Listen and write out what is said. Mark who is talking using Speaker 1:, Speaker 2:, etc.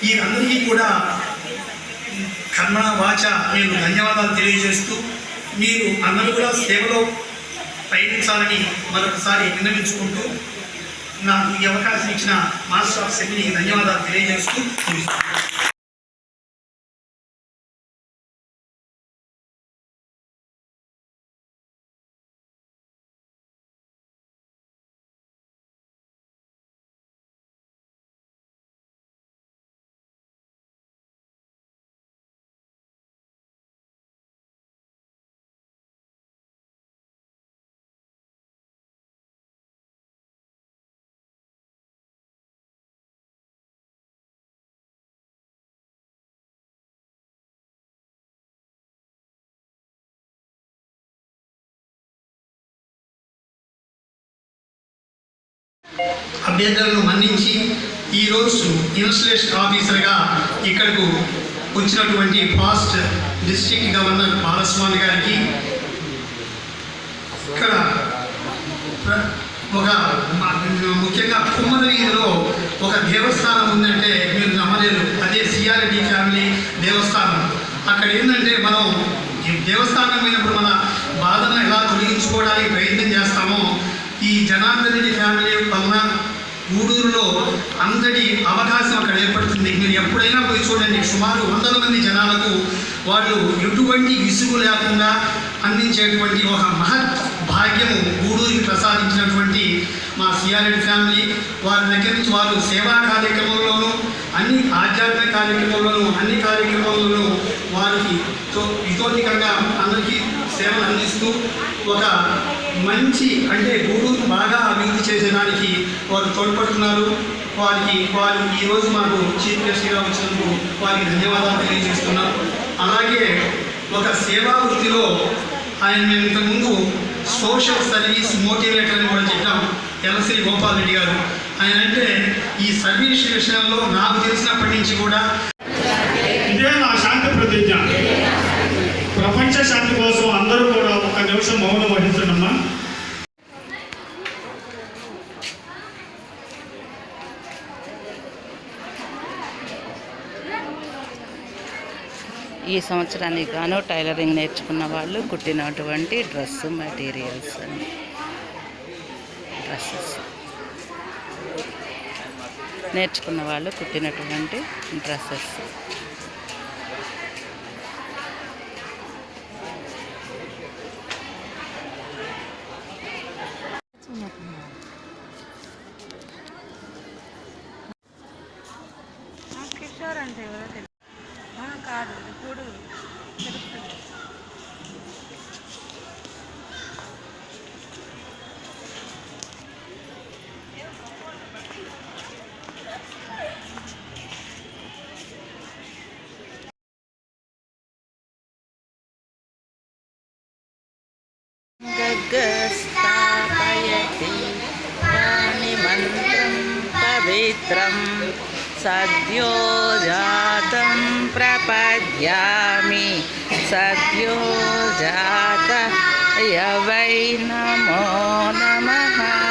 Speaker 1: వీరందరికీ కూడా కర్మ వాచ నేను ధన్యవాదాలు తెలియజేస్తూ మీరు అందరూ కూడా సేవలో పయనించాలని మరొకసారి విన్నవించుకుంటూ నాకు ఈ అవకాశం ఇచ్చిన మాస్టర్ ఆఫ్ సెమిని ధన్యవాదాలు తెలియజేస్తూ ముగిస్తాను. అభ్యర్థులను మన్నించి ఈరోజు ఇన్స్టిట్యూషన్ ఆఫీసర్గా ఇక్కడకు వచ్చినటువంటి ఫాస్ట్ డిస్ట్రిక్ట్ గవర్నర్ బాలస్వామి గారికి, ఇక్కడ ఒక ముఖ్యంగా కుమ్మర వీధిలో ఒక దేవస్థానం ఉందంటే మీరు నమ్మలేరు. అదే సిఆర్డి ఫ్యామిలీ దేవస్థానం. అక్కడ ఏంటంటే మనం దేవస్థానం పోయినప్పుడు మన బాధను ఎలా తొలగించుకోవడానికి ప్రయత్నం చేస్తామో ఈ జనార్దన్ రెడ్డి ఫ్యామిలీ వలన గూడూరులో అందరి అవకాశం అక్కడ ఏర్పడుతుంది. మీరు ఎప్పుడైనా పోయి చూడండి, సుమారు 100 మంది జనాలకు వాళ్ళు ఎటువంటి విసుగు లేకుండా అందించేటువంటి ఒక మహత్ భాగ్యము గూడూరుకి ప్రసాదించినటువంటి మా సిఆర్ఎడ్ ఫ్యామిలీ. వారి దగ్గర నుంచి వారు సేవా కార్యక్రమంలోనూ అన్ని ఆధ్యాత్మిక కార్యక్రమంలోనూ అన్ని కార్యక్రమాల్లోనూ వారికి ఇతోధికంగా అందరికీ సేవలు అందిస్తూ ఒక మంచి అంటే గూడూరు బాగా అభివృద్ధి చేసేదానికి వారు తోడ్పడుతున్నారు. వారు ఈరోజు మాకు చీఫ్ గెస్ట్గా వచ్చినందుకు వారికి ధన్యవాదాలు తెలియజేస్తున్నాం. అలాగే ఒక సేవా వృత్తిలో ఆయన మేము ఇంతకుముందు సోషల్ సర్వీస్ మోటివేటర్ అని కూడా చెప్పాం. ఎలశ్రీ గోపాల్ రెడ్డి గారు ఆయన అంటే ఈ సర్వీస్ విషయంలో నాకు తెలిసినప్పటి నుంచి కూడా
Speaker 2: ఇదే నా శాంతి ప్రతిజ్ఞ. ప్రపంచ శాంతి కోసం అందరూ కూడా ఒక నిమిషం మౌనం వహించడమ్మా.
Speaker 3: ఈ సంవత్సరానికి గాను టైలరింగ్ నేర్చుకున్న వాళ్ళు కుట్టినటువంటి డ్రెస్సు మెటీరియల్స్ అని డ్రెస్సెస్ నేర్చుకున్న వాళ్ళు కుట్టినటువంటి డ్రెస్సెస్.
Speaker 4: కిషోర్ అంటే ఎవరో తెలియదు. కాదు ఇప్పుడు
Speaker 3: స్థాపయతి మంత్రం పవిత్రం సద్యో జాతం ప్రపద్యామి సద్యో జాత వై నమో నమః.